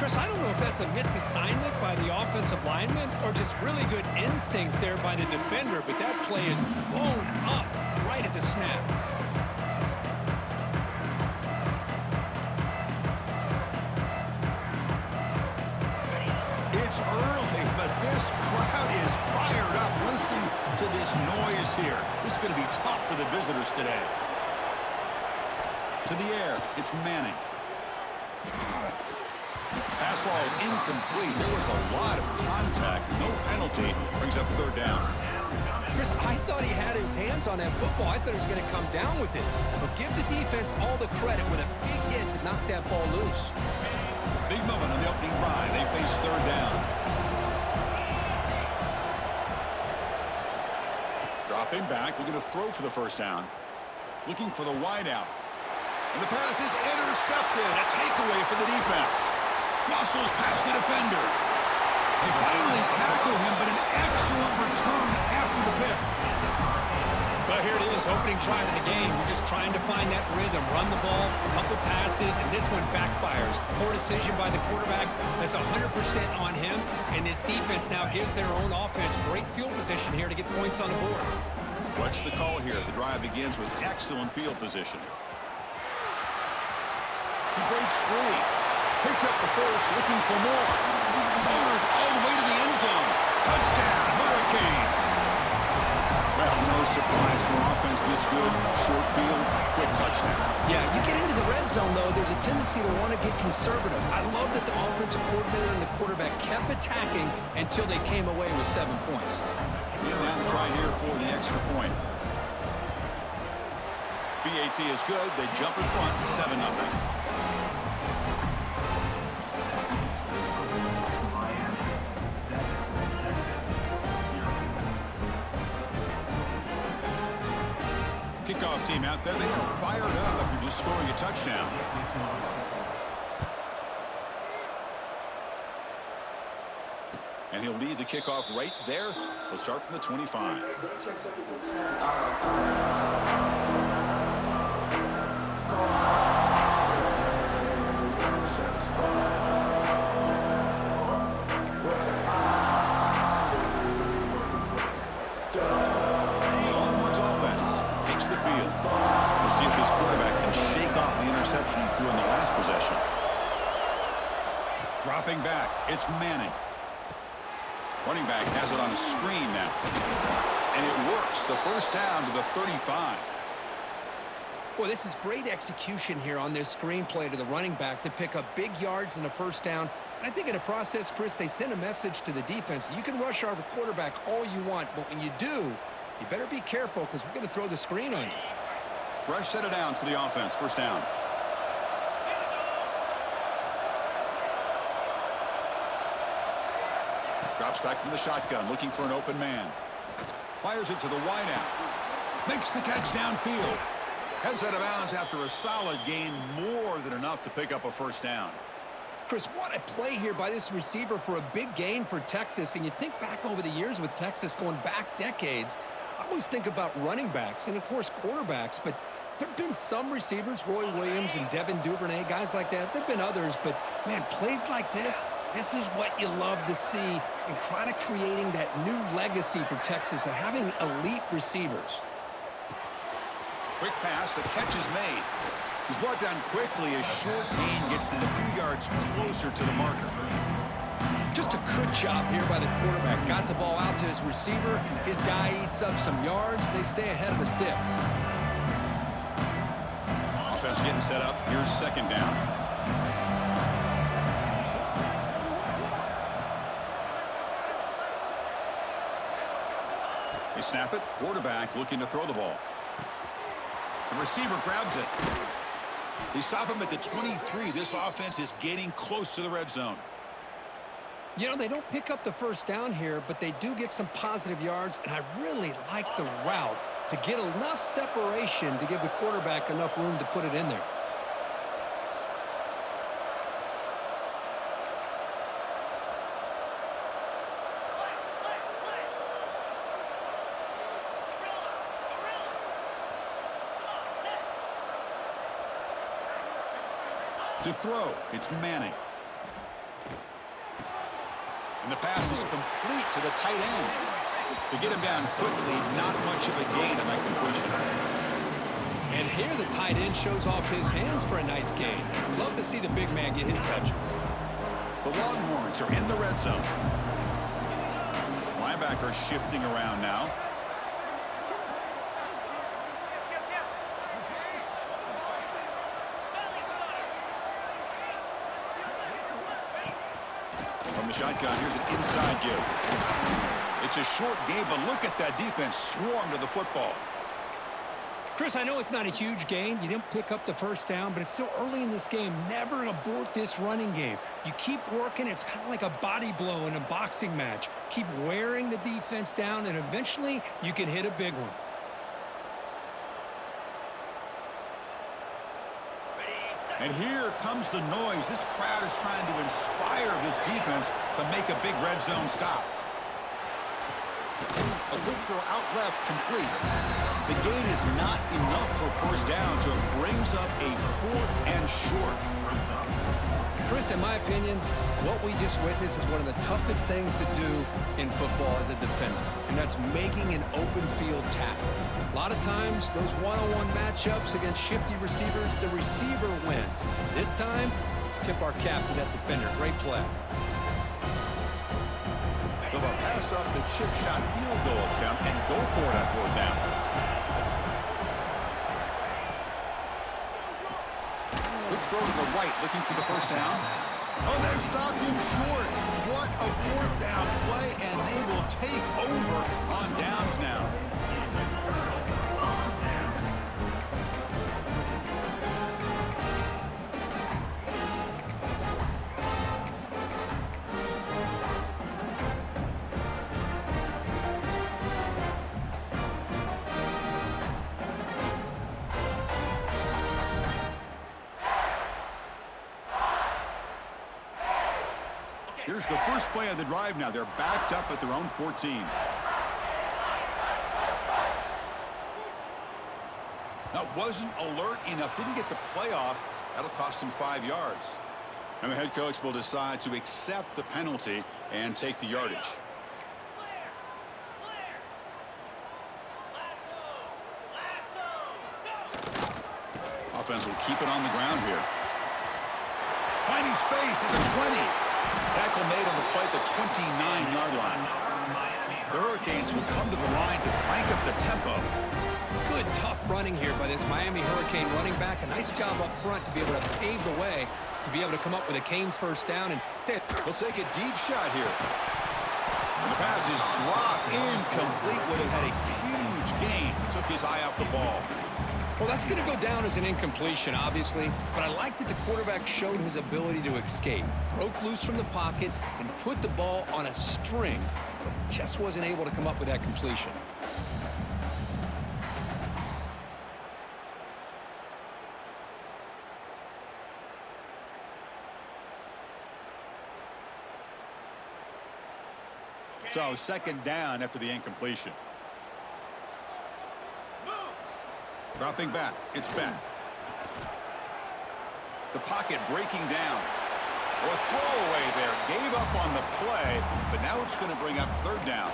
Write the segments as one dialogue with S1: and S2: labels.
S1: Chris, I don't know if that's a misassignment by the offensive lineman or just really good instincts there by the defender, but that play is blown up right at the snap.
S2: It's early, but this crowd is fired up. Listen to this noise here. This is going to be tough for the visitors today. To the air, it's Manning. Pass ball is incomplete. There was a lot of contact. No penalty. Brings up third down.
S1: Chris, I thought he had his hands on that football. I thought he was going to come down with it. But give the defense all the credit with a big hit to knock that ball loose.
S2: Big moment on the opening drive. They face third down. Dropping back, looking to throw for the first down. Looking for the wide out. And the pass is intercepted. A takeaway for the defense. Muscles past the defender. They finally tackle him, but an excellent return after the pick.
S1: Well, here it is, opening drive of the game. You're just trying to find that rhythm, run the ball, a couple passes, and this one backfires. Poor decision by the quarterback. That's 100% on him, and this defense now gives their own offense great field position here to get points on the board.
S2: What's the call here? The drive begins with excellent field position. He breaks free. Picks up the first, looking for more. Bars all the way to the end zone. Touchdown, Hurricanes. Well, no surprise for offense this good. Short field, quick touchdown.
S1: Yeah, you get into the red zone, though, there's a tendency to want to get conservative. I love that the offensive coordinator and the quarterback kept attacking until they came away with 7 points.
S2: Getting out to try here for the extra point. BAT is good. They jump in front, 7-0. Kickoff team out there. They are fired up after just scoring a touchdown. And he'll lead the kickoff right there. He'll start from the 25. Longhorns offense takes the field. We'll see if this quarterback can shake off the interception he threw in the last possession. Dropping back, it's Manning. Running back has it on a screen now. And it works. The first down to the 35.
S1: Boy, this is great execution here on this screenplay to the running back to pick up big yards in the first down. And I think in the process, Chris, they send a message to the defense. You can rush our quarterback all you want, but when you do, you better be careful because we're going to throw the screen on you.
S2: Fresh set of downs for the offense. First down. Drops back from the shotgun, looking for an open man. Fires it to the wideout. Makes the catch downfield. Heads out of bounds after a solid gain, more than enough to pick up a first down.
S1: Chris, what a play here by this receiver for a big gain for Texas. And you think back over the years with Texas going back decades, I always think about running backs and, of course, quarterbacks. But there have been some receivers, Roy Williams and Devin Duvernay, guys like that. There have been others. But, man, plays like this is what you love to see and kind of creating that new legacy for Texas of having elite receivers.
S2: Quick pass, the catch is made. He's brought down quickly as short gain gets them a few yards closer to the marker.
S1: Just a good job here by the quarterback. Got the ball out to his receiver. His guy eats up some yards. They stay ahead of the sticks.
S2: Offense getting set up. Here's second down. They snap it. Quarterback looking to throw the ball. The receiver grabs it. They stop him at the 23. This offense is getting close to the red zone.
S1: You know, they don't pick up the first down here, but they do get some positive yards, and I really like the route to get enough separation to give the quarterback enough room to put it in there.
S2: To throw, it's Manning. And the pass is complete to the tight end. To get him down quickly, not much of a gain on that completion.
S1: And here the tight end shows off his hands for a nice gain. Love to see the big man get his touches.
S2: The Longhorns are in the red zone. Linebacker shifting around now. From the shotgun, here's an inside give. It's a short game, but look at that defense swarm to the football.
S1: Chris, I know it's not a huge gain. You didn't pick up the first down, but it's still early in this game. Never abort this running game. You keep working. It's kind of like a body blow in a boxing match. Keep wearing the defense down, and eventually you can hit a big one.
S2: And here comes the noise. This crowd is trying to inspire this defense to make a big red zone stop. A quick throw out left, complete. The gain is not enough for first down, so it brings up a 4th and short.
S1: Chris, in my opinion, what we just witnessed is one of the toughest things to do in football as a defender, and that's making an open field tackle. A lot of times, those one-on-one matchups against shifty receivers, the receiver wins. This time, let's tip our cap to that defender. Great play.
S2: So they'll pass up the chip shot field goal attempt and go for it on 4th down. Quick throw to the right, looking for the first down. Oh, they've stopped him short. What a 4th down play, and they will take over on downs now. Here's the first play of the drive now. They're backed up at their own 14. That wasn't alert enough. Didn't get the play off. That'll cost him 5 yards. And the head coach will decide to accept the penalty and take the yardage. Offense will keep it on the ground here. Finding space at the 20. Tackle made on the play at the 29-yard line. The Hurricanes will come to the line to crank up the tempo.
S1: Good, tough running here by this Miami Hurricane running back. A nice job up front to be able to pave the way, to be able to come up with a Canes first down. And
S2: they'll take a deep shot here. The pass is dropped, incomplete. Would have had a huge gain. Took his eye off the ball.
S1: Well, that's going to go down as an incompletion, obviously, but I like that the quarterback showed his ability to escape, broke loose from the pocket, and put the ball on a string, but he just wasn't able to come up with that completion.
S2: So, 2nd down after the incompletion. Dropping back. It's back. The pocket breaking down. Or throwaway there. Gave up on the play, but now it's going to bring up 3rd down.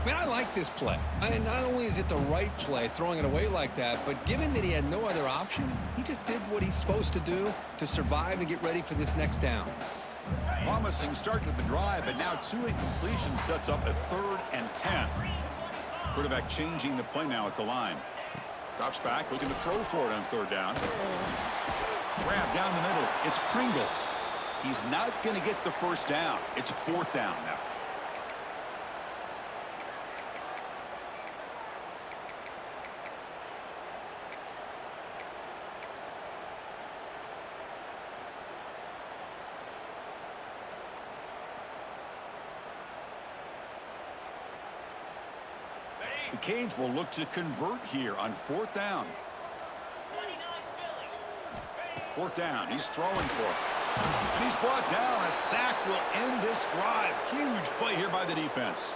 S1: Man, I like this play. Not only is it the right play, throwing it away like that, but given that he had no other option, he just did what he's supposed to do to survive and get ready for this next down.
S2: Promising start to the drive, but now 2 incompletions sets up a 3rd and 10. Quarterback changing the play now at the line. Drops back, looking to throw for it on 3rd down. Grab down the middle. It's Pringle. He's not going to get the first down. It's 4th down now. The Canes will look to convert here on 4th down. 4th down. He's throwing for it. And he's brought down. A sack will end this drive. Huge play here by the defense.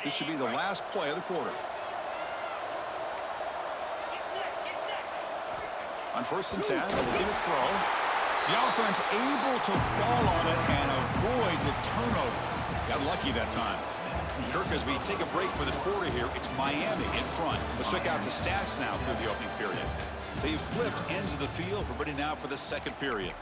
S2: This should be the last play of the quarter. On 1st and 10, looking to throw. The offense able to fall on it and avoid the turnover. Got lucky that time. Kirk, as we take a break for the quarter here, it's Miami in front. Let's check out the stats now through the opening period. They've flipped ends of the field. We're ready now for the second period.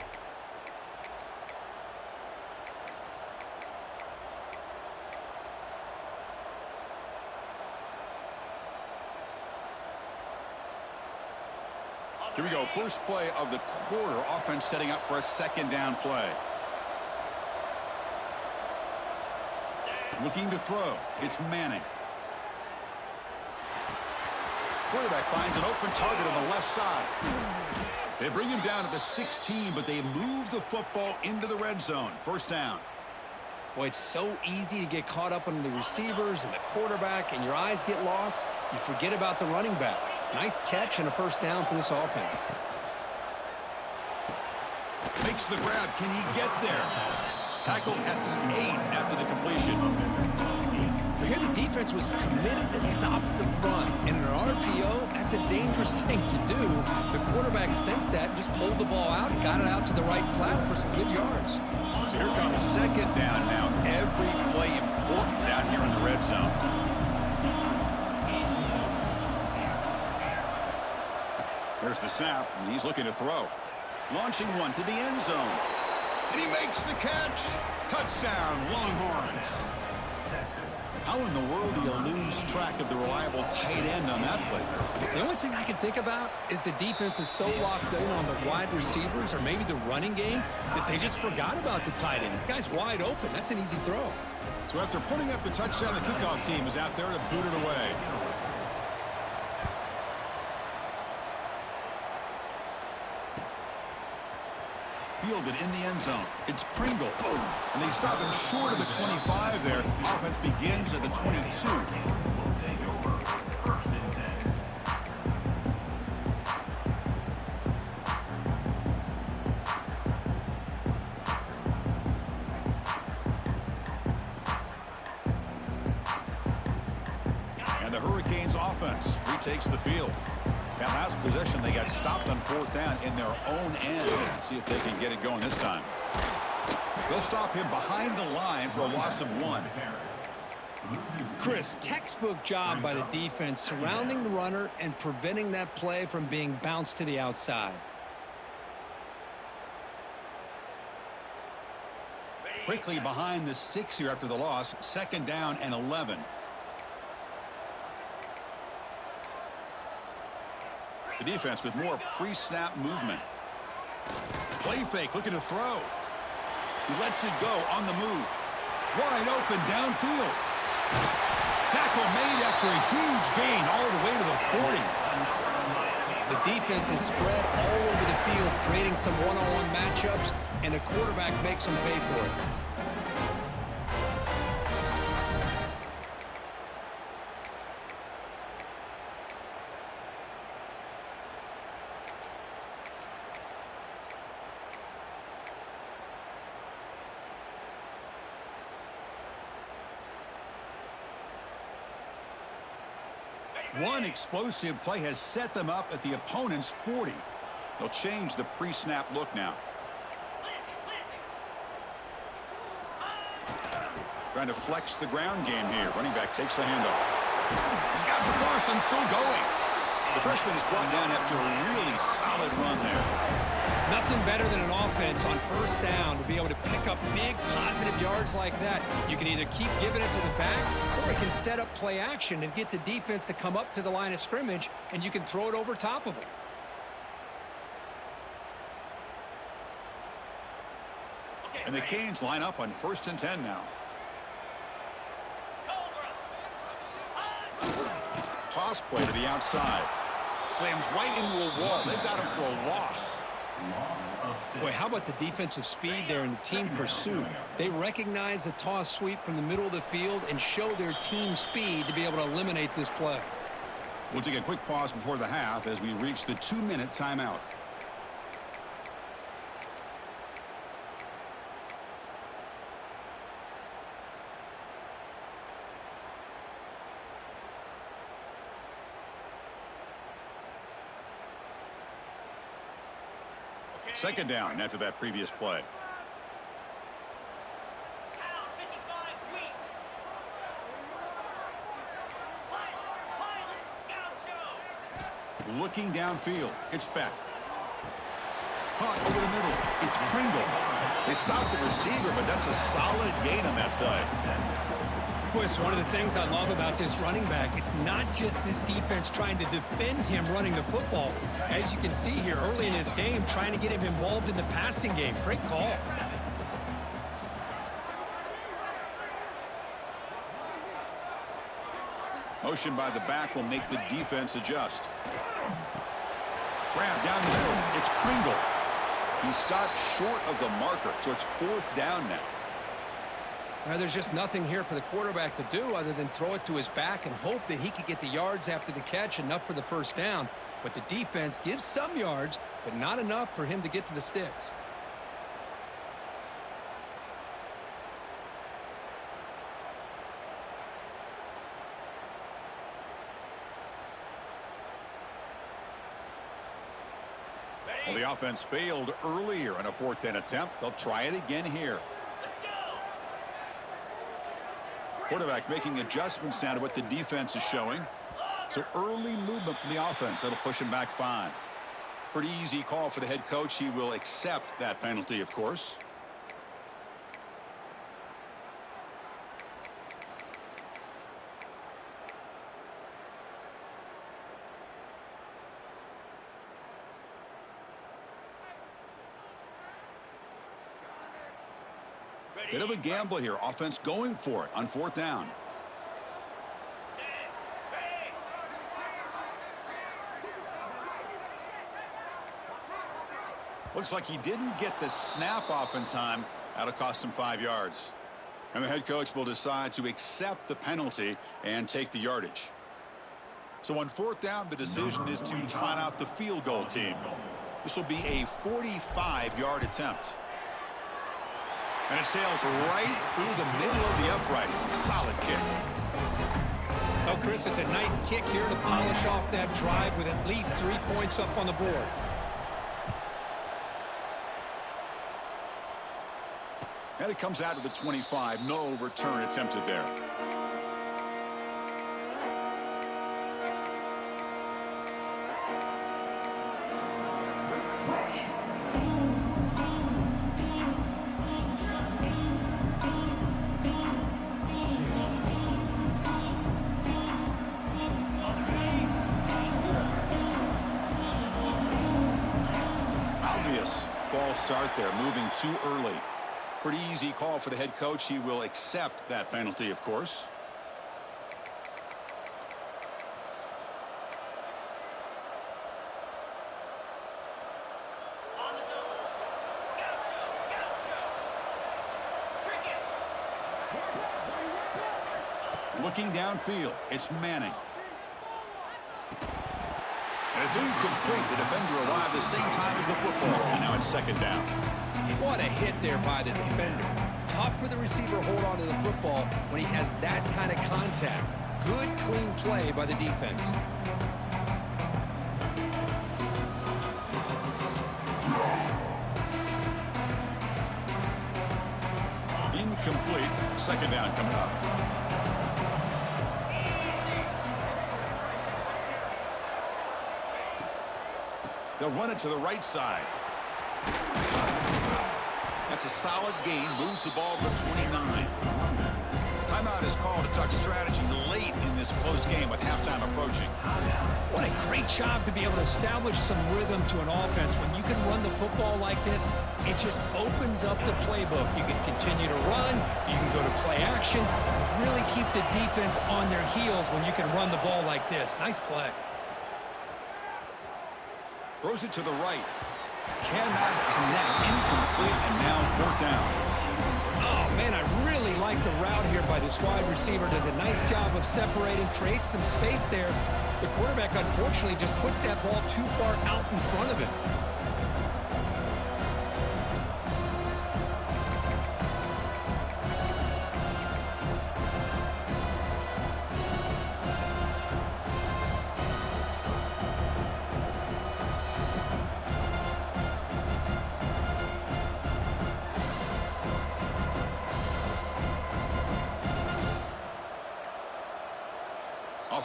S2: Here we go. First play of the quarter. Offense setting up for a second down play. Looking to throw. It's Manning. Quarterback finds an open target on the left side. They bring him down at the 16, but they move the football into the red zone. First down.
S1: Boy, it's so easy to get caught up on the receivers and the quarterback, and your eyes get lost. You forget about the running back. Nice catch and a first down for this offense.
S2: Makes the grab. Can he get there? Tackle at the 8 after the completion.
S1: But here the defense was committed to stop the run. And in an RPO, that's a dangerous thing to do. The quarterback sensed that and just pulled the ball out and got it out to the right flat for some good yards.
S2: So here comes second down now. Every play important down here in the red zone. There's the snap, and he's looking to throw. Launching one to the end zone. And he makes the catch. Touchdown, Longhorns. How in the world do you lose track of the reliable tight end on that play?
S1: The only thing I can think about is the defense is so locked in on the wide receivers or maybe the running game that they just forgot about the tight end. The guy's wide open. That's an easy throw.
S2: So after putting up the touchdown, the kickoff team is out there to boot it away. Fielded in the end zone. It's Pringle. And they stop him short of the 25 there. Offense begins at the 22. And the Hurricanes offense retakes the field. That last possession, they got stopped on 4th down in their own end. Let's see if they can get it going this time. They'll stop him behind the line for a loss of 1.
S1: Chris, textbook job by the defense surrounding the runner and preventing that play from being bounced to the outside.
S2: Quickly behind the sticks here after the loss. 2nd down and 11. The defense with more pre-snap movement. Play fake, looking to throw. He lets it go on the move. Wide open downfield. Tackle made after a huge gain all the way to the 40.
S1: The defense is spread all over the field, creating some one-on-one matchups, and the quarterback makes them pay for it.
S2: One explosive play has set them up at the opponent's 40. They'll change the pre-snap look now. Trying to flex the ground game here. Running back takes the handoff. He's got the first and still going. The freshman is brought down after a really solid run there.
S1: Nothing better than an offense on 1st down to be able to pick up big positive yards like that. You can either keep giving it to the back or it can set up play action and get the defense to come up to the line of scrimmage, and you can throw it over top of them.
S2: And the Canes line up on 1st and 10 now. Toss play to the outside. Slams right into a wall. They've got him for a loss.
S1: Boy, how about the defensive speed there in the team pursuit? They recognize the toss sweep from the middle of the field and show their team speed to be able to eliminate this play.
S2: We'll take a quick pause before the half as we reach the 2-minute timeout. Second down after that previous play. Looking downfield. It's Beck. Caught over the middle. It's Pringle. They stopped the receiver, but that's a solid gain on that play.
S1: Boy, it's one of the things I love about this running back. It's not just this defense trying to defend him running the football. As you can see here early in his game, trying to get him involved in the passing game. Great call.
S2: Motion by the back will make the defense adjust. Grab down the middle. It's Pringle. He stopped short of the marker, so it's fourth down now.
S1: Now, there's just nothing here for the quarterback to do other than throw it to his back and hope that he could get the yards after the catch, enough for the first down. But the defense gives some yards, but not enough for him to get to the sticks.
S2: Well, the offense failed earlier in a fourth down attempt. They'll try it again here. Quarterback making adjustments now to what the defense is showing. So early movement from the offense. That'll push him back 5. Pretty easy call for the head coach. He will accept that penalty, of course. Bit of a gamble here. Offense going for it on fourth down. Looks like he didn't get the snap off in time. That'll cost him 5 yards. And the head coach will decide to accept the penalty and take the yardage. So on fourth down, the decision is to trot out the field goal team. This will be a 45-yard attempt. And it sails right through the middle of the uprights. Solid kick.
S1: Oh, Chris, it's a nice kick here to polish off that drive with at least 3 points up on the board.
S2: And it comes out to the 25. No return attempted there. Obvious false start there, moving too early. Pretty easy call for the head coach. He will accept that penalty, of course. Looking downfield, it's Manning. And it's incomplete. The defender arrived the same time as the football, and now it's second down.
S1: What a hit there by the defender. Tough for the receiver to hold on to the football when he has that kind of contact. Good, clean play by the defense.
S2: Incomplete. Second down coming up. They'll run it to the right side. That's a solid gain. Moves the ball to the 29. Timeout is called. A tuck strategy late in this close game with halftime approaching.
S1: What a great job to be able to establish some rhythm to an offense. When you can run the football like this, it just opens up the playbook. You can continue to run. You can go to play action. You really keep the defense on their heels when you can run the ball like this. Nice play.
S2: Throws it to the right. Cannot connect. Incomplete, and now fourth down.
S1: Oh, man, I really like the route here by this wide receiver. Does a nice job of separating, creates some space there. The quarterback, unfortunately, just puts that ball too far out in front of him.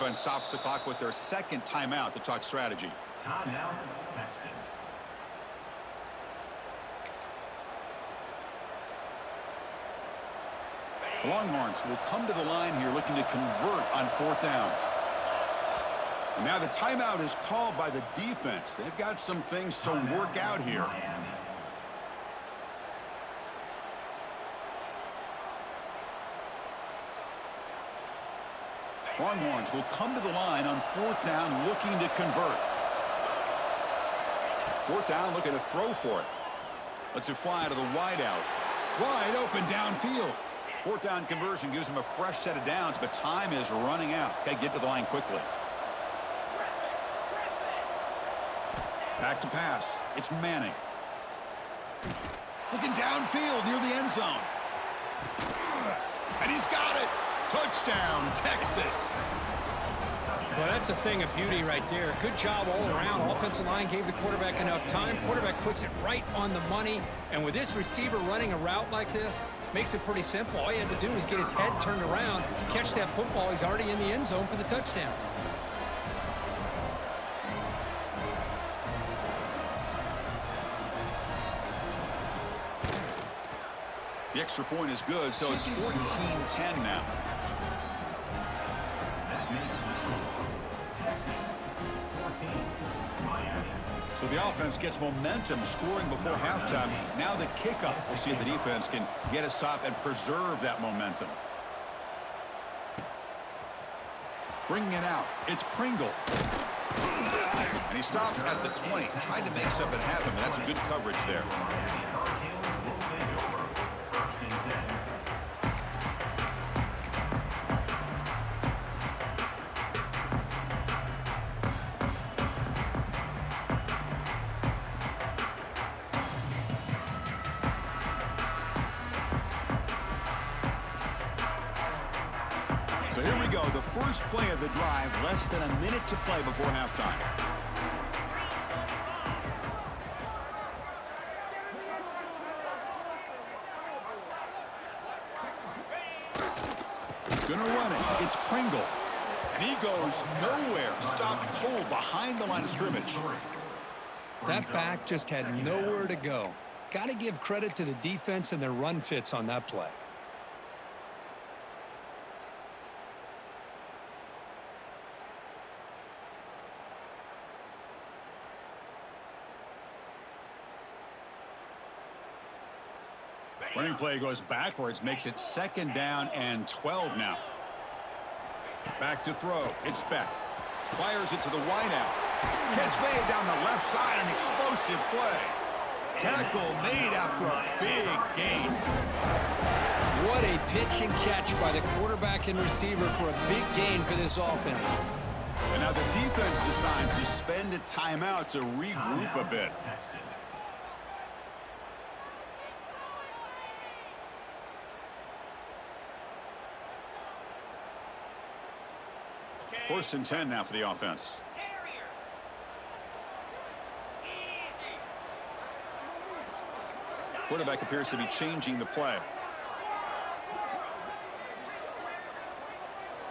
S2: offense stops the clock with their second timeout to talk strategy.
S3: Timeout, Texas.
S2: The Longhorns will come to the line here looking to convert on 4th down. And now the timeout is called by the defense. They've got some things to work out here. Longhorns will come to the line on 4th down looking to convert. 4th down looking to throw for it. Lets it fly to the wideout. Wide open downfield. 4th down conversion gives them a fresh set of downs, but time is running out. Got to get to the line quickly. Back to pass. It's Manning. Looking downfield near the end zone. And he's got it. Touchdown, Texas.
S1: Well, that's a thing of beauty right there. Good job all around. Offensive line gave the quarterback enough time. Quarterback puts it right on the money. And with this receiver running a route like this, makes it pretty simple. All you had to do is get his head turned around, catch that football. He's already in the end zone for the touchdown.
S2: The extra point is good, so it's 14-10 now. So the offense gets momentum scoring before halftime. Now the kickoff. We'll see if the defense can get a stop and preserve that momentum. Bringing it out. It's Pringle. And he stopped at the 20. Tried to make something happen, but that's good coverage there. So here we go, the first play of the drive, less than a minute to play before halftime. Gonna run it, it's Pringle. And he goes nowhere, stopped cold behind the line of scrimmage.
S1: That back just had nowhere to go. Got to give credit to the defense and their run fits on that play.
S2: Running play goes backwards, makes it 2nd down and 12 now. Back to throw. It's Beck. Fires it to the wideout. Catch made down the left side, an explosive play. Tackle made after a big gain.
S1: What a pitch and catch by the quarterback and receiver for a big gain for this offense.
S2: And now the defense decides to spend a timeout to regroup a bit. 1st and 10 now for the offense. Quarterback appears to be changing the play.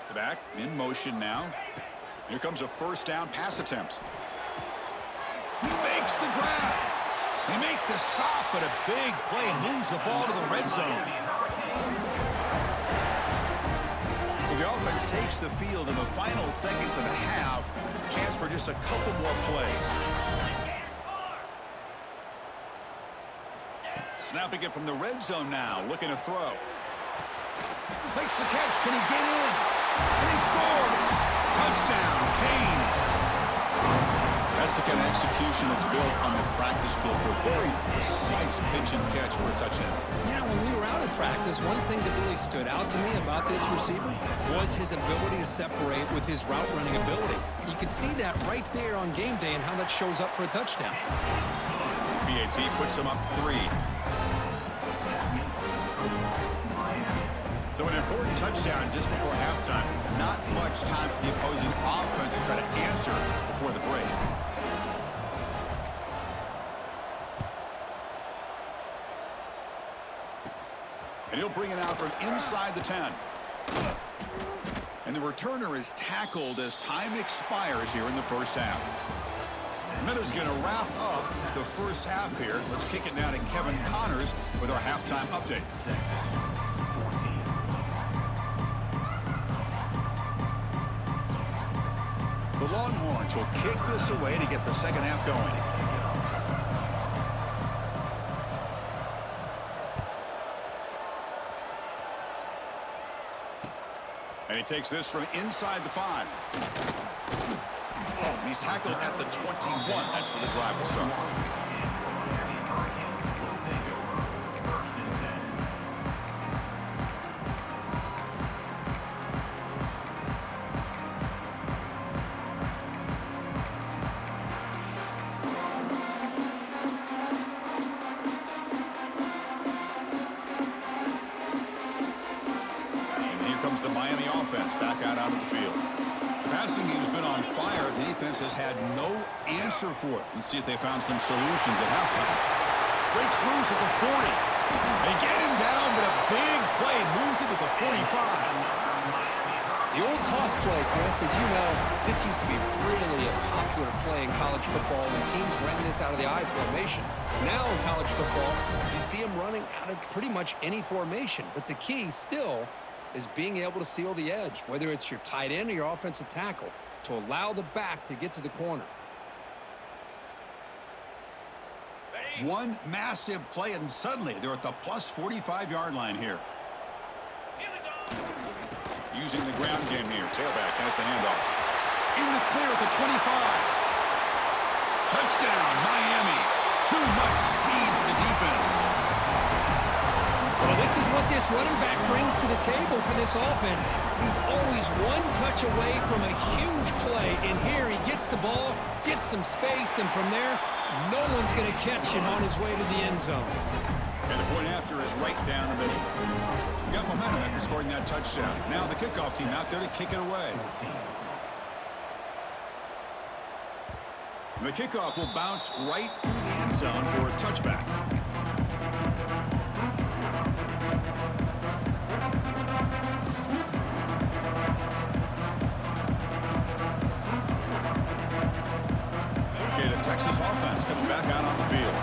S2: The back in motion now. Here comes a 1st down pass attempt. He makes the grab. They make the stop, but a big play moves the ball to the red zone. So the offense takes the field in the final seconds of the half. Chance for just a couple more plays. Snapping it from the red zone now, looking to throw. Makes the catch. Can he get in? And he scores. Touchdown, Canes. That's the kind of execution that's built on the practice field. A very precise pitch and catch for a touchdown.
S1: Yeah, when we were out at practice, one thing that really stood out to me about this receiver was his ability to separate with his route running ability. You can see that right there on game day and how that shows up for a touchdown.
S2: BAT puts him up 3. So an important touchdown just before halftime. Not much time for the opposing offense to try to answer before the break. And he'll bring it out from inside the 10. And And the returner is tackled as time expires here in the first half. Miller's going to wrap up the first half here. Let's kick it now to Kevin Connors with our halftime update. The Longhorns will kick this away to get the second half going. And he takes this from inside the 5. And he's tackled at the 21. That's where the drive will start. The Miami offense back out onto the field. The passing game's been on fire. The defense has had no answer for it. Let's see if they found some solutions at halftime. Breaks loose at the 40. They get him down, but a big play moves it to the 45.
S1: The old toss play, Chris, as you know, this used to be really a popular play in college football when teams ran this out of the I formation. Now in college football, you see them running out of pretty much any formation. But the key still is being able to seal the edge, whether it's your tight end or your offensive tackle, to allow the back to get to the corner.
S2: One massive play, and suddenly they're at the plus 45-yard line here. Using the ground game here. Tailback has the handoff. In the clear at the 25. Touchdown, Miami. Too much speed for the defense.
S1: Well, this is what this running back brings to the table for this offense. He's always one touch away from a huge play. And here he gets the ball, gets some space, and from there, no one's going to catch him on his way to the end zone.
S2: And the point after is right down the middle. We got momentum after scoring that touchdown. Now the kickoff team out there to kick it away. The kickoff will bounce right through the end zone for a touchback. Okay, the Texas offense comes back out on the field.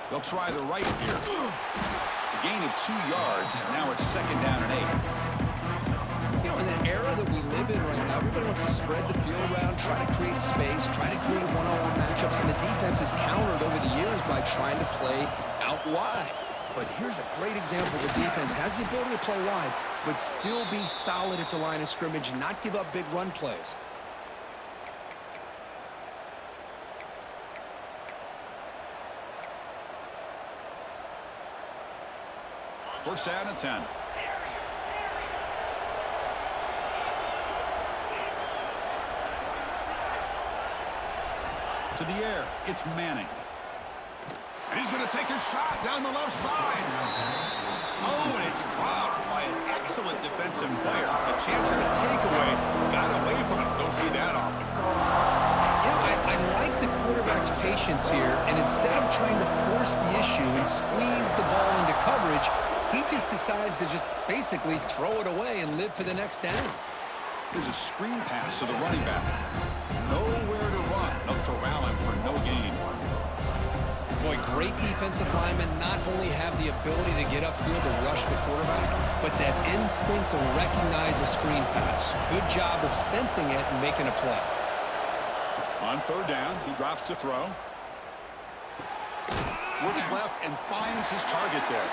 S2: They'll try the right here. A gain of 2 yards. Now it's second down and 8.
S1: You know, in the era that we live in right now, everybody wants to spread the field around, try to create space, try to create one-on-one matchups, and the defense is countered over the years by trying to play out wide. But here's a great example. The defense has the ability to play wide, but still be solid at the line of scrimmage and not give up big run plays.
S2: First down and 10. To the air, it's Manning. And he's going to take a shot down the left side. Oh, and it's dropped by an excellent defensive player. A chance at a takeaway. Got away from it. Don't see that often.
S1: Yeah, I like the quarterback's patience here, and instead of trying to force the issue and squeeze the ball into coverage, he just decides to just basically throw it away and live for the next down.
S2: There's a screen pass to the running back. Nowhere to run. They'll corral him for no gain.
S1: Boy, great defensive linemen not only have the ability to get upfield to rush the quarterback, but that instinct to recognize a screen pass. Good job of sensing it and making a play.
S2: On third down, he drops to throw. Looks left and finds his target there.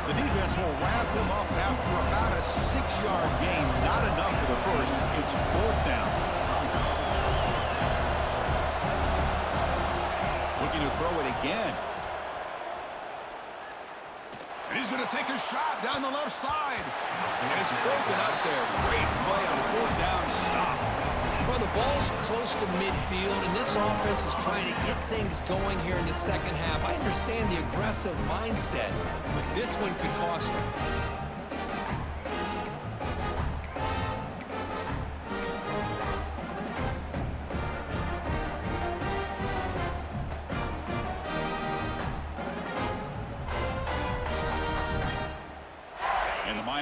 S2: The defense will wrap him up after about a 6-yard gain. Not enough for the first. It's fourth down. Looking to throw it again. And he's going to take a shot down the left side. And it's broken up there. Great play on a fourth down stop.
S1: Well, the ball's close to midfield, and this offense is trying to get things going here in the second half. I understand the aggressive mindset, but this one could cost them.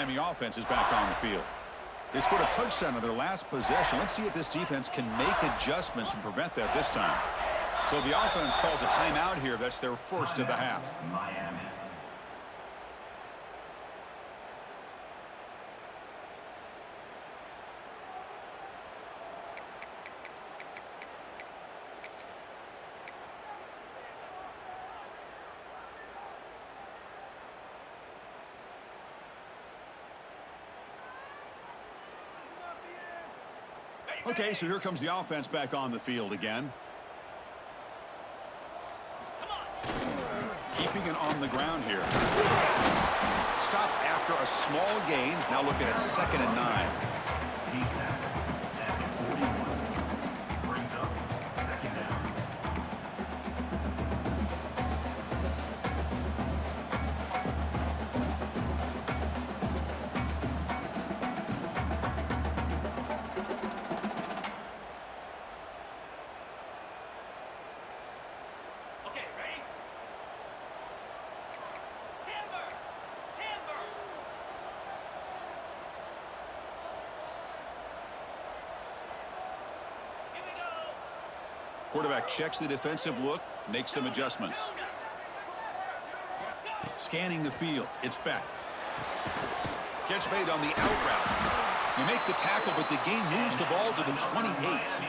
S2: Miami offense is back on the field. They scored a touchdown on their last possession. Let's see if this defense can make adjustments and prevent that this time. So the offense calls a timeout here. That's their first of the half.
S3: Miami.
S2: Okay, so here comes the offense back on the field again. Keeping it on the ground here. Stop after a small gain. Now looking at 2nd and 9.
S3: He's tackled at the 41. Brings up 2nd down.
S4: Okay, ready? Timber! Timber! Here we go!
S2: Quarterback checks the defensive look, makes some adjustments. Scanning the field. It's back. Catch made on the out route. You make the tackle, but the game moves the ball to the 28.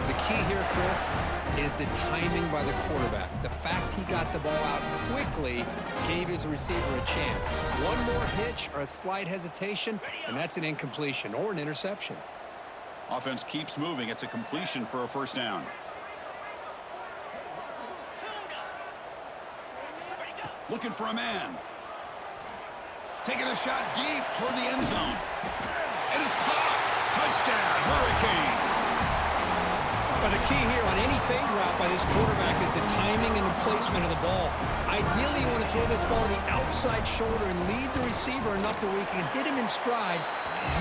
S1: The key here, Chris, is the timing by the quarterback. The fact he got the ball out quickly gave his receiver a chance. One more hitch or a slight hesitation, and that's an incompletion or an interception.
S2: Offense keeps moving. It's a completion for a first down. Looking for a man. Taking a shot deep toward the end zone. And it's caught. Touchdown, Hurricanes.
S1: But the key here on any fade route by this quarterback is the timing and the placement of the ball. Ideally, you want to throw this ball to the outside shoulder and lead the receiver enough that we can hit him in stride,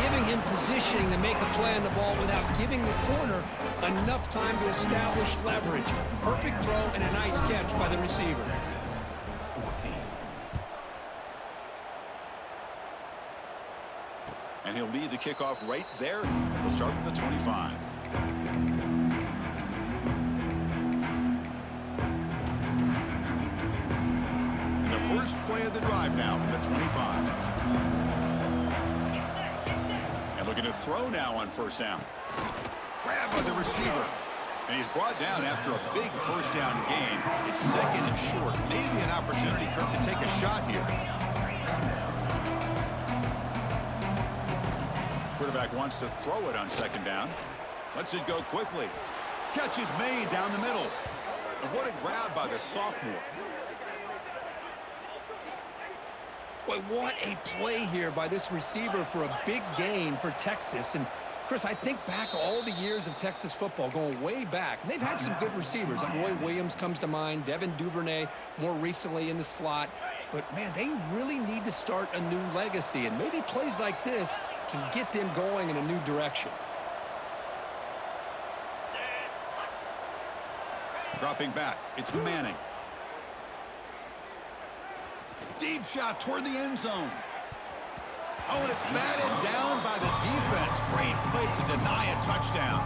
S1: giving him positioning to make a play on the ball without giving the corner enough time to establish leverage. Perfect throw and a nice catch by the receiver.
S2: And he'll lead the kickoff right there. He'll start from the 25. And the first play of the drive now from the 25. And looking to throw now on first down. Grabbed by the receiver. And he's brought down after a big first down gain. It's 2nd and short. Maybe an opportunity, Kirk, to take a shot here. Quarterback wants to throw it on 2nd down. Lets it go quickly. Catch is made down the middle. And what a grab by the sophomore.
S1: Boy, what a play here by this receiver for a big gain for Texas. And Chris, I think back all the years of Texas football, going way back. They've had some good receivers. Roy Williams comes to mind, Devin Duvernay more recently in the slot. But, man, they really need to start a new legacy. And maybe plays like this can get them going in a new direction.
S2: Dropping back. It's Manning. Deep shot toward the end zone. Oh, and it's batted down by the defense. Great play to deny a touchdown.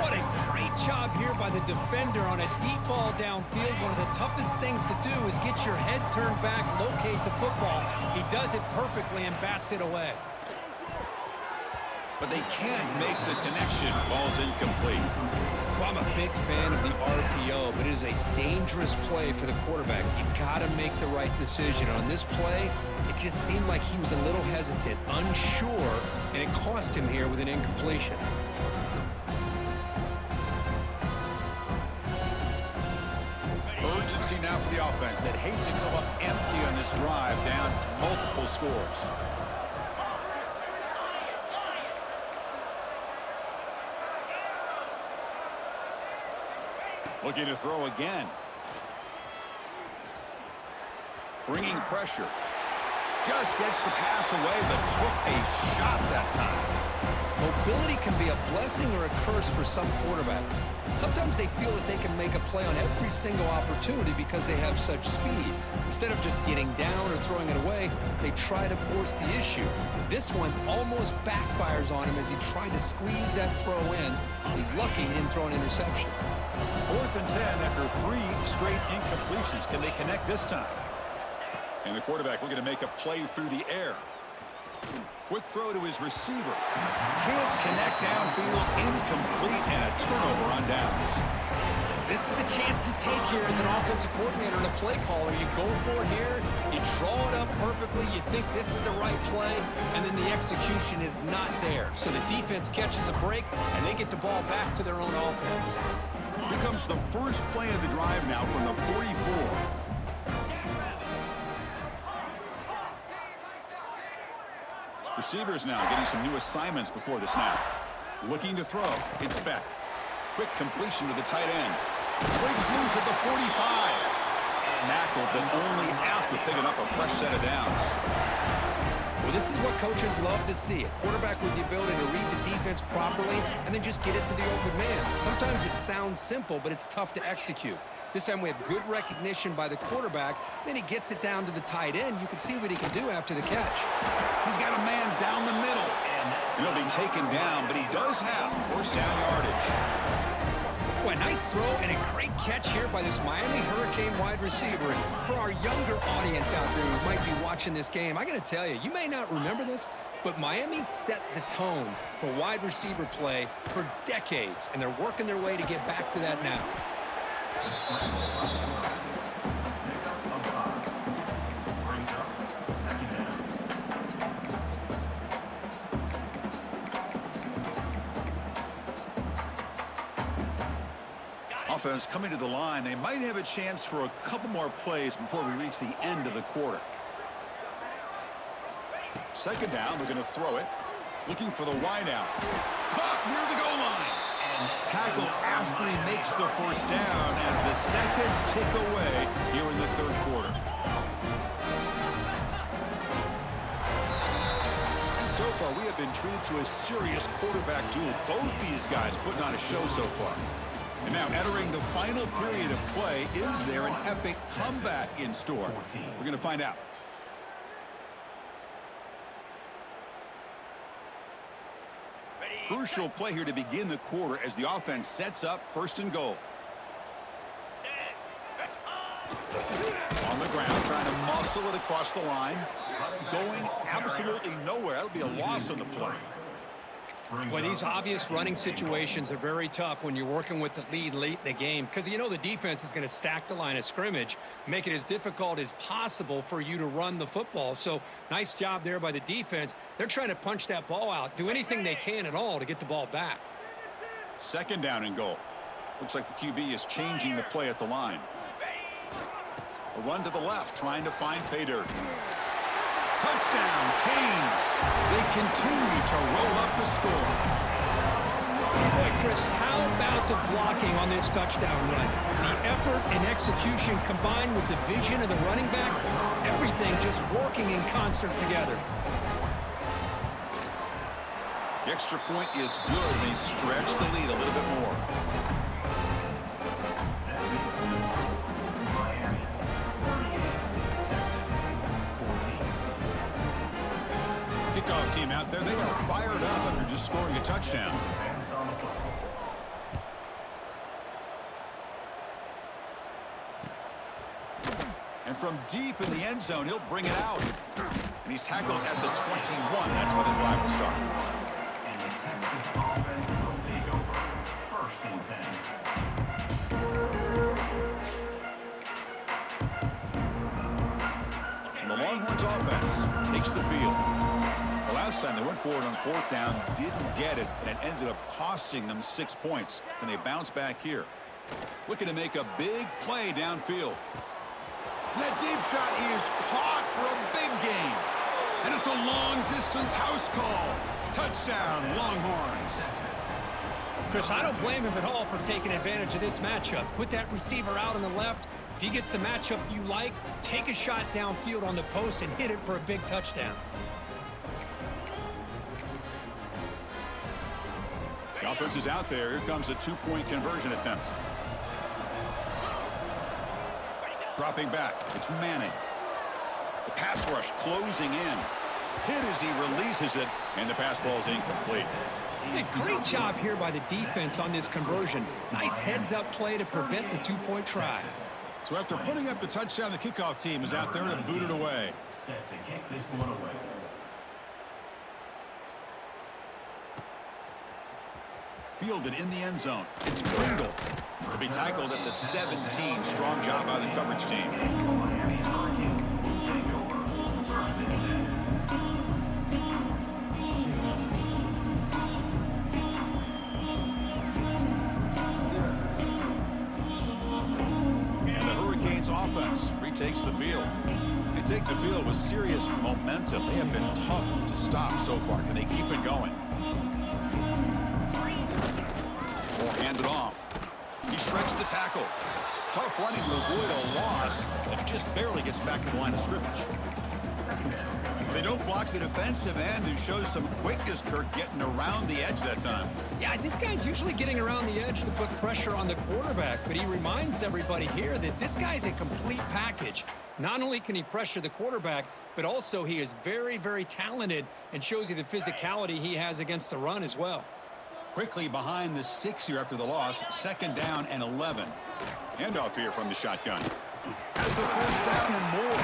S1: What a great job here by the defender on a deep ball downfield. One of the toughest things to do is get your head turned back, locate the football. He does it perfectly and bats it away.
S2: But they can't make the connection. Ball's incomplete.
S1: Well, I'm a big fan of the RPO, but it is a dangerous play for the quarterback. You got to make the right decision. On this play, it just seemed like he was a little hesitant, unsure, and it cost him here with an incompletion.
S2: Urgency now for the offense that hates to come up empty on this drive, down multiple scores. Looking to throw again. Bringing pressure. Just gets the pass away, but took a shot that time.
S1: Well, Mobility can be a blessing or a curse for some quarterbacks. Sometimes they feel that they can make a play on every single opportunity because they have such speed. Instead of just getting down or throwing it away, they try to force the issue. This one almost backfires on him as he tried to squeeze that throw in. He's lucky he didn't throw an interception.
S2: 4th and 10 after 3 straight incompletions. Can they connect this time? And the quarterback looking to make a play through the air. Quick throw to his receiver. Can't connect downfield, incomplete, and a turnover on downs.
S1: This is the chance you take here as an offensive coordinator and a play caller. You go for it here, you draw it up perfectly, you think this is the right play, and then the execution is not there. So the defense catches a break, and they get the ball back to their own offense.
S2: Here comes the first play of the drive now from the 44. Receivers now getting some new assignments before the snap. Looking to throw. It's Beck. Quick completion to the tight end. Breaks loose at the 45. Tackled, but only after picking up a fresh set of downs.
S1: Well, this is what coaches love to see. A quarterback with the ability to read the defense properly and then just get it to the open man. Sometimes it sounds simple, but it's tough to execute. This time we have good recognition by the quarterback. Then he gets it down to the tight end. You can see what he can do after the catch.
S2: He's got a man down the middle. He'll be taken down, but he does have first down yardage.
S1: Well, a nice throw and a great catch here by this Miami Hurricane wide receiver. And for our younger audience out there who might be watching this game, I got to tell you, you may not remember this, but Miami set the tone for wide receiver play for decades, and they're working their way to get back to that now.
S2: Offense coming to the line. They might have a chance for a couple more plays before we reach the end of the quarter. Second down, they're going to throw it. Looking for the wideout. Caught near the goal line. Tackle after he makes the first down as the seconds tick away here in the third quarter. And so far, we have been treated to a serious quarterback duel. Both these guys putting on a show so far. And now entering the final period of play, is there an epic comeback in store? We're going to find out. Crucial play here to begin the quarter as the offense sets up first and goal. On the ground, trying to muscle it across the line. Going absolutely nowhere. That'll be a loss on the play.
S1: Well, these obvious running situations are very tough when you're working with the lead late in the game because you know the defense is going to stack the line of scrimmage, make it as difficult as possible for you to run the football. So nice job there by the defense. They're trying to punch that ball out, do anything they can at all to get the ball back.
S2: Second down and goal. Looks like the QB is changing the play at the line. A run to the left, trying to find pay dirt. Touchdown, Canes. They continue to roll up the score.
S1: Boy, Chris, how about the blocking on this touchdown run? The effort and execution combined with the vision of the running back, everything just working in concert together.
S2: The extra point is good, and they stretch the lead a little bit more. Kickoff team out there, they are fired up after just scoring a touchdown. And from deep in the end zone, he'll bring it out. And he's tackled at the 21. That's where the drive will start.
S3: And the Texas offense will take over. First and 10.
S2: And the Longhorns offense takes the field. The last time they went forward on fourth down, didn't get it, and it ended up costing them 6 points. And they bounce back here. Looking to make a big play downfield. That deep shot is caught for a big gain. And it's a long-distance house call. Touchdown, Longhorns.
S1: Chris, I don't blame him at all for taking advantage of this matchup. Put that receiver out on the left. If he gets the matchup you like, take a shot downfield on the post and hit it for a big touchdown.
S2: Offense is out there. Here comes a two-point conversion attempt. Dropping back. It's Manning. The pass rush closing in. Hit as he releases it, and the pass ball is incomplete.
S1: Hey, great job here by the defense on this conversion. Nice heads-up play to prevent the two-point try.
S2: So after putting up the touchdown, the kickoff team is out there to boot it away.
S3: Set to kick this one away.
S2: Fielded in the end zone. It's Pringle. To be tackled at the 17. Strong job by the coverage team.
S3: Miami Hurricanes will take over. First and 10.
S2: And the Hurricanes offense retakes the field. They take the field with serious momentum. They have been tough to stop so far. Can they keep it going? Will hand it off. He shreds the tackle. Tough running to avoid a loss that just barely gets back to the line of scrimmage. They don't block the defensive end, who shows some quickness, Kirk, getting around the edge that time.
S1: Yeah, this guy's usually getting around the edge to put pressure on the quarterback, but he reminds everybody here that this guy's a complete package. Not only can he pressure the quarterback, but also he is very, very talented and shows you the physicality he has against the run as well.
S2: Quickly behind the sticks here after the loss. 2nd down and 11. Handoff here from the shotgun. Has the first down and more.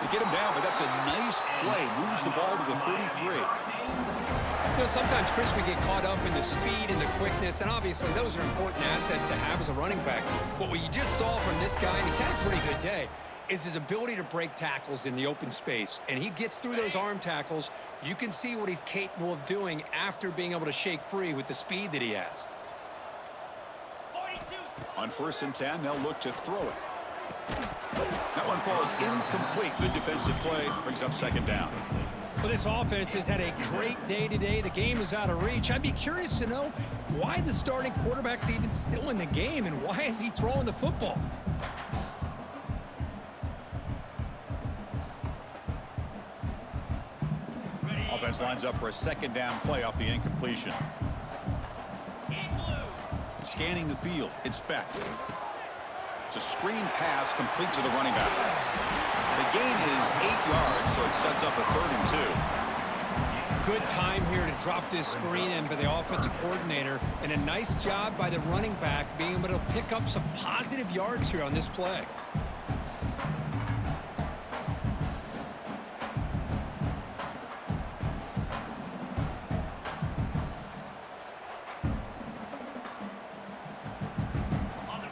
S2: They get him down, but that's a nice play. Moves the ball to the 33.
S1: You know, sometimes, Chris, we get caught up in the speed and the quickness, and obviously those are important assets to have as a running back. But what you just saw from this guy, and he's had a pretty good day, is his ability to break tackles in the open space. And he gets through those arm tackles. You can see what he's capable of doing after being able to shake free with the speed that he has.
S4: 42.
S2: On 1st and 10, they'll look to throw it. That one falls incomplete. Good defensive play. Brings up 2nd down.
S1: Well, this offense has had a great day today. The game is out of reach. I'd be curious to know why the starting quarterback's even still in the game and why is he throwing the football?
S2: Offense lines up for a 2nd down play off the incompletion. Scanning the field. It's Beck. It's a screen pass complete to the running back. The gain is 8 yards, so it sets up a 3rd and 2.
S1: Good time here to drop this screen in by the offensive coordinator, and a nice job by the running back being able to pick up some positive yards here on this play.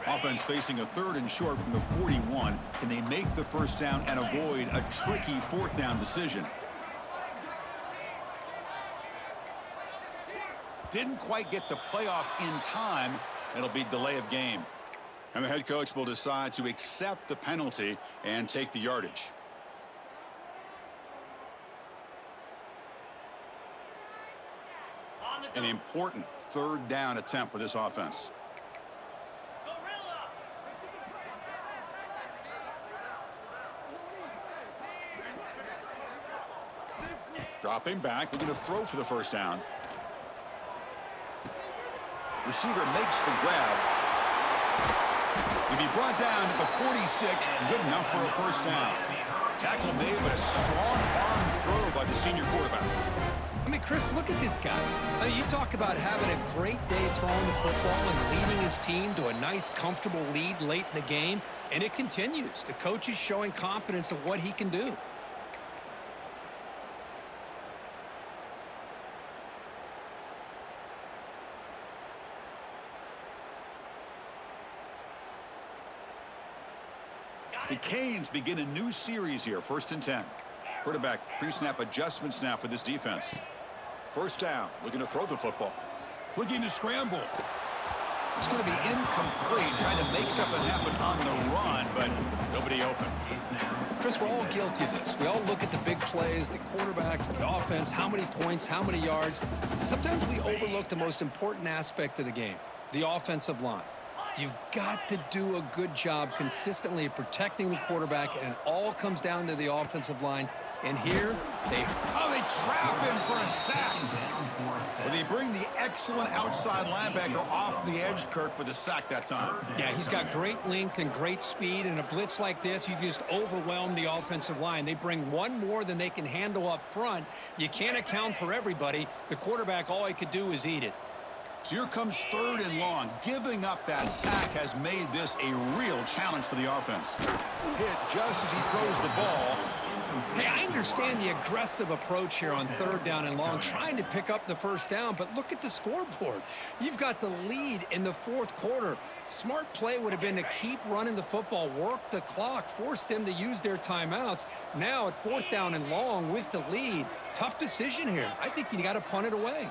S2: Offense facing a 3rd and short from the 41. Can they make the 1st down and avoid a tricky 4th down decision? Didn't quite get the playoff in time. It'll be delay of game. And the head coach will decide to accept the penalty and take the yardage. An important 3rd down attempt for this offense. Dropping back, looking to throw for the 1st down. Receiver makes the grab. He'll be brought down at the 46, good enough for a 1st down. Tackle made, but a strong arm throw by the senior quarterback.
S1: I mean, Chris, look at this guy. I mean, you talk about having a great day throwing the football and leading his team to a nice, comfortable lead late in the game, and it continues. The coach is showing confidence of what he can do.
S2: The Canes begin a new series here, 1st and 10. Quarterback pre-snap adjustments now for this defense. 1st down, looking to throw the football. Looking to scramble. It's going to be incomplete, trying to make something happen on the run, but nobody open.
S1: Chris, we're all guilty of this. We all look at the big plays, the quarterbacks, the offense, how many points, how many yards. And sometimes we overlook the most important aspect of the game, the offensive line. You've got to do a good job consistently of protecting the quarterback, and it all comes down to the offensive line And here,
S2: they trap him for a sack. Well, they bring the excellent outside linebacker off the edge, Kirk, for the sack that time.
S1: Yeah, he's got great length and great speed. In a blitz like this, you just overwhelm the offensive line. They bring one more than they can handle up front. You can't account for everybody. The quarterback, all he could do is eat it.
S2: So here comes 3rd and long. Giving up that sack has made this a real challenge for the offense. Hit just as he throws the ball.
S1: Hey, I understand the aggressive approach here on 3rd down and long, trying to pick up the first down, but look at the scoreboard. You've got the lead in the 4th quarter. Smart play would have been to keep running the football, work the clock, force them to use their timeouts. Now at 4th down and long with the lead, tough decision here. I think you got to punt it away.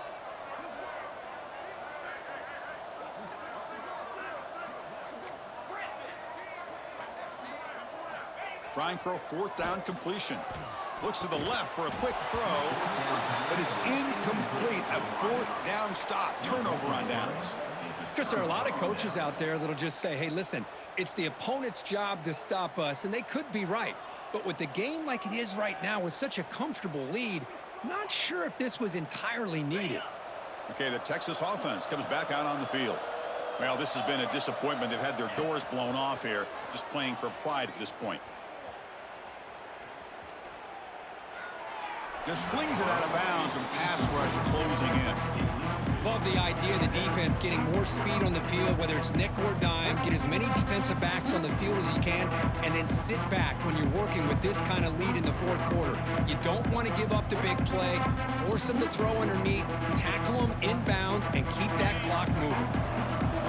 S2: Trying for a 4th down completion. Looks to the left for a quick throw, but it's incomplete. A 4th down stop. Turnover on downs.
S1: Because there are a lot of coaches out there that'll just say, hey, listen, it's the opponent's job to stop us, and they could be right. But with the game like it is right now with such a comfortable lead, not sure if this was entirely needed.
S2: Okay, the Texas offense comes back out on the field. Well, this has been a disappointment. They've had their doors blown off here, just playing for pride at this point. Just flings it out of bounds with the pass rush closing in.
S1: Love the idea of the defense getting more speed on the field, whether it's nickel or dime, get as many defensive backs on the field as you can, and then sit back when you're working with this kind of lead in the 4th quarter. You don't want to give up the big play, force them to throw underneath, tackle them inbounds, and keep that clock moving.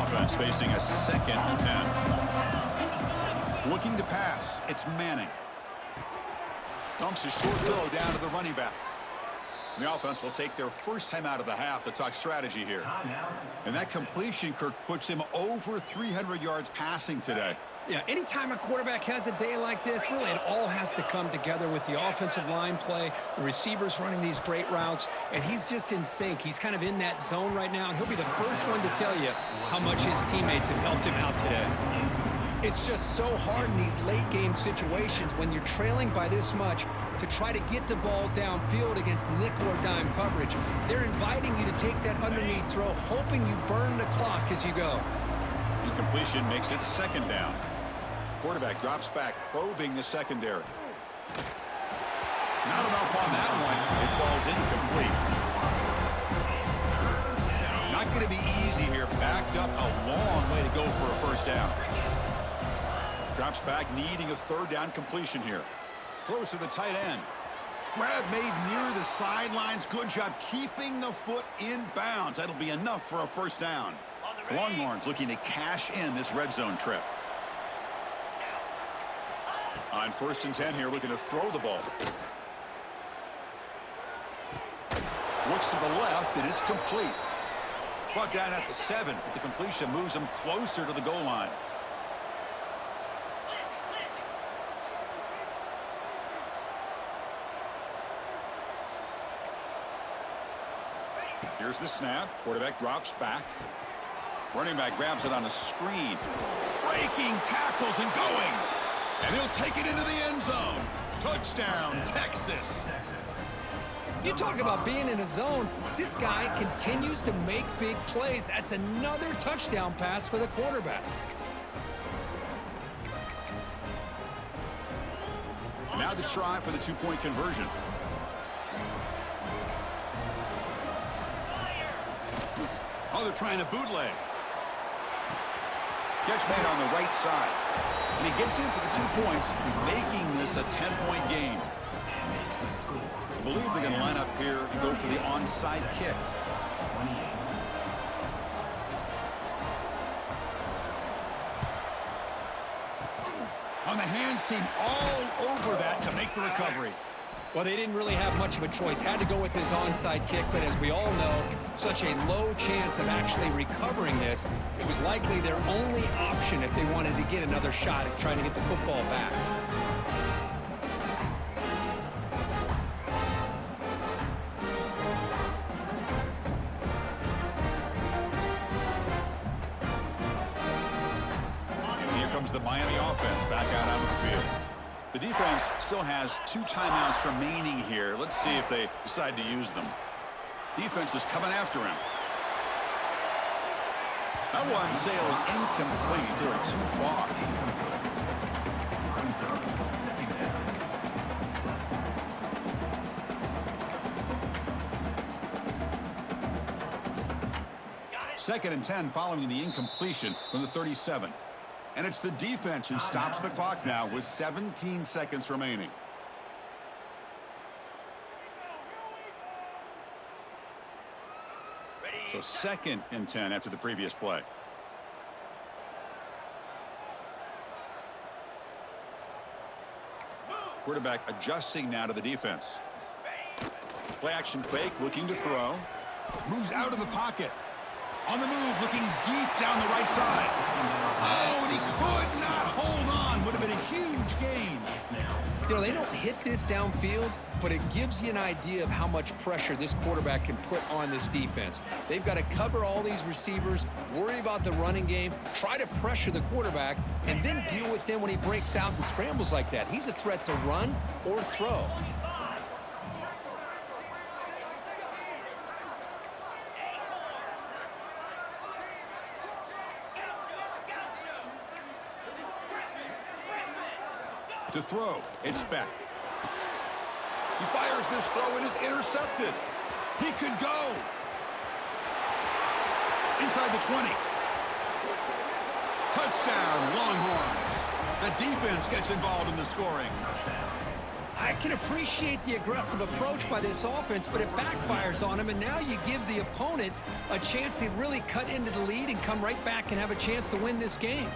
S2: Offense facing a 2nd and 10. Looking to pass. It's Manning. Dumps a short throw down to the running back. The offense will take their first time out of the half to talk strategy here. And that completion, Kirk, puts him over 300 yards passing today.
S1: Yeah, anytime a quarterback has a day like this, really it all has to come together with the offensive line play, the receivers running these great routes, and he's just in sync. He's kind of in that zone right now, and he'll be the first one to tell you how much his teammates have helped him out today. It's just so hard in these late-game situations when you're trailing by this much to try to get the ball downfield against nickel or dime coverage. They're inviting you to take that underneath throw, hoping you burn the clock as you go.
S2: Incompletion makes it 2nd down. Quarterback drops back, probing the secondary. Not enough on that one. It falls incomplete. Not going to be easy here. Backed up a long way to go for a first down. Drops back, needing a 3rd down completion here. Throws to the tight end. Grab made near the sidelines. Good job keeping the foot in bounds. That'll be enough for a first down. Longhorns looking to cash in this red zone trip. On 1st and 10 here, looking to throw the ball. Looks to the left, and it's complete. Brought down at the 7, but the completion moves him closer to the goal line. Here's the snap. Quarterback drops back. Running back grabs it on a screen. Breaking tackles and going. And he'll take it into the end zone. Touchdown, Texas.
S1: You talk about being in a zone. This guy continues to make big plays. That's another touchdown pass for the quarterback.
S2: Now the try for the 2-point conversion. Oh, they're trying to bootleg. Catch made on the right side. And he gets in for the 2 points, making this a 10-point game. I believe they're going to line up here and go for the onside kick. On the hands team all over that to make the recovery.
S1: Well, they didn't really have much of a choice. Had to go with his onside kick, but as we all know, such a low chance of actually recovering this. It was likely their only option if they wanted to get another shot at trying to get the football back.
S2: Here comes the Miami offense back out onto the field. The defense still has 2 timeouts remaining here. Let's see if they decide to use them. Defense is coming after him. That one sails incomplete. They were too far. Second and 10 following the incompletion from the 37. And it's the defense who stops the clock now with 17 seconds remaining. So second and 10 after the previous play. Quarterback adjusting now to the defense. Play action fake, looking to throw. Moves out of the pocket. On the move, looking deep down the right side. Oh, and he could not hold on. Would have been a huge gain.
S1: You know, they don't hit this downfield, but it gives you an idea of how much pressure this quarterback can put on this defense. They've got to cover all these receivers, worry about the running game, try to pressure the quarterback, and then deal with him when he breaks out and scrambles like that. He's a threat to run or throw.
S2: To throw, it's Beck. He fires this throw and is intercepted. He could go. Inside the 20. Touchdown, Longhorns. The defense gets involved in the scoring.
S1: I can appreciate the aggressive approach by this offense, but it backfires on him, and now you give the opponent a chance to really cut into the lead and come right back and have a chance to win this game.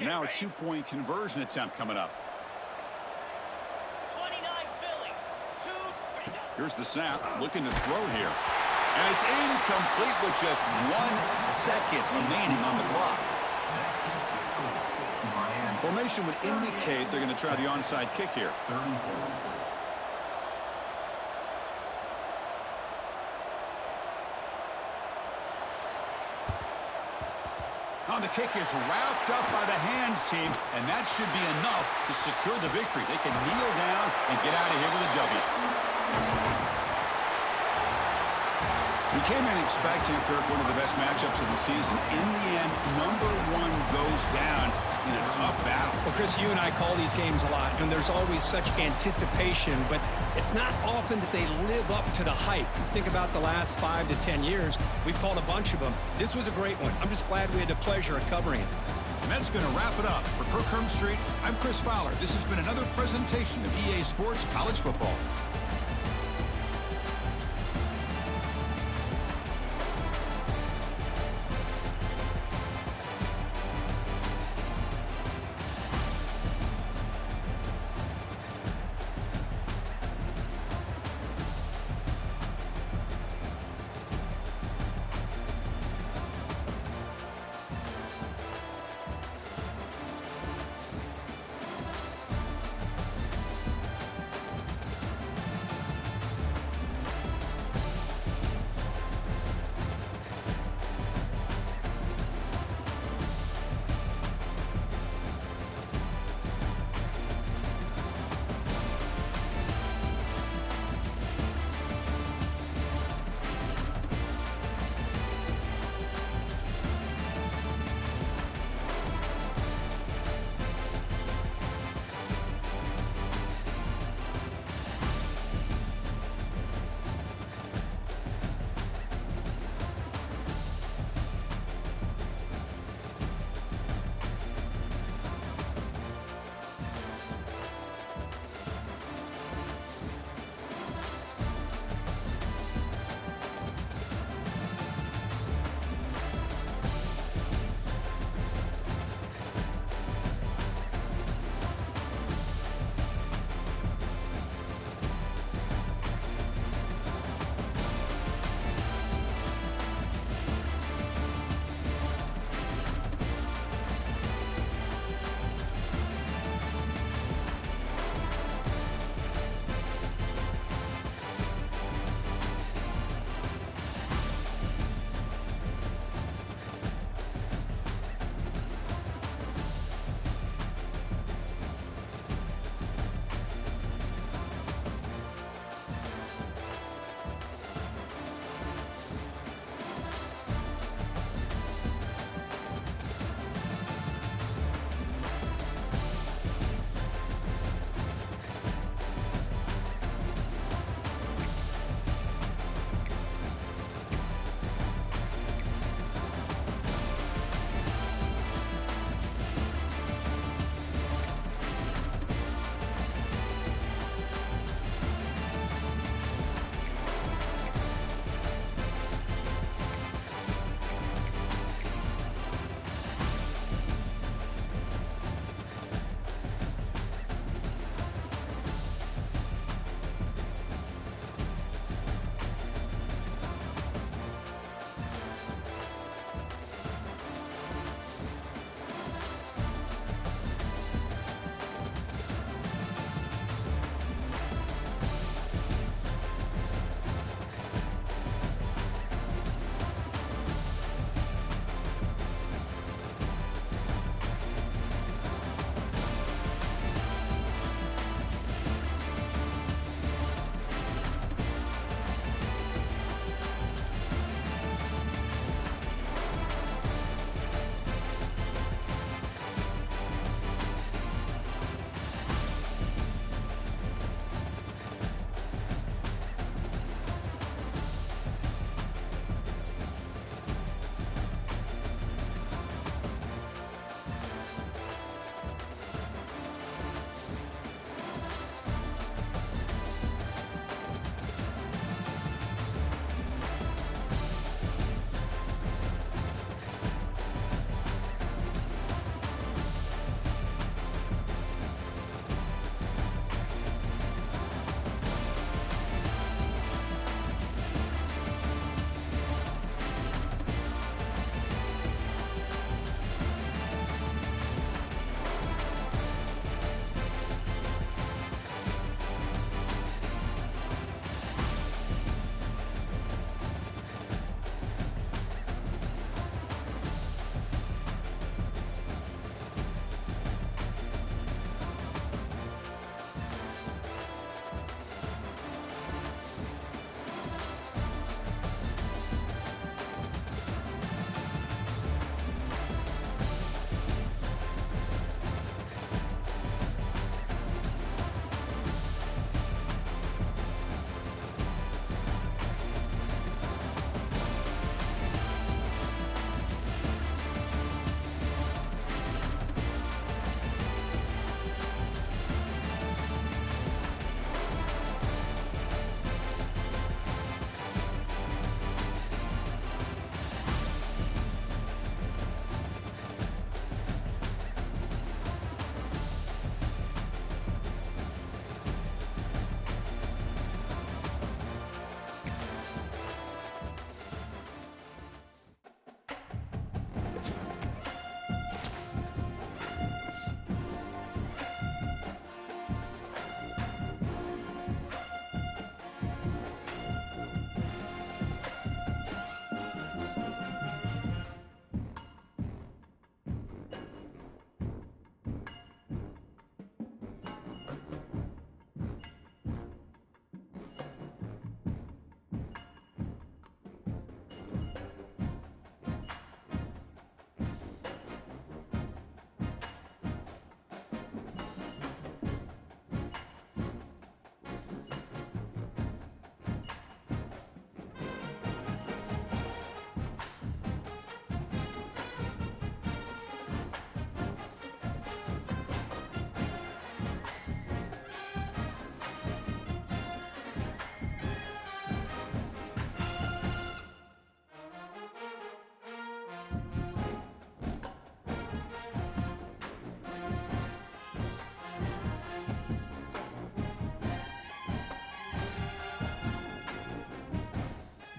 S2: Now a 2-point conversion attempt coming up.
S4: 29 Philly. 2, 3, go.
S2: Here's the snap, looking to throw here. And it's incomplete with just 1 second remaining on the clock. Formation would indicate they're going to try the onside kick here. Now the kick is wrapped up by the hands team, and that should be enough to secure the victory. They can kneel down and get out of here with a W. We came in expecting, Kirk, one of the best matchups of the season. In the end, number 1 goes down in a tough battle.
S1: Well, Chris, you and I call these games a lot, and there's always such anticipation, but it's not often that they live up to the hype. Think about the last 5 to 10 years. We've called a bunch of them. This was a great one. I'm just glad we had the pleasure of covering it.
S2: And that's going to wrap it up. For Kirk Hermstreet, I'm Chris Fowler. This has been another presentation of EA Sports College Football.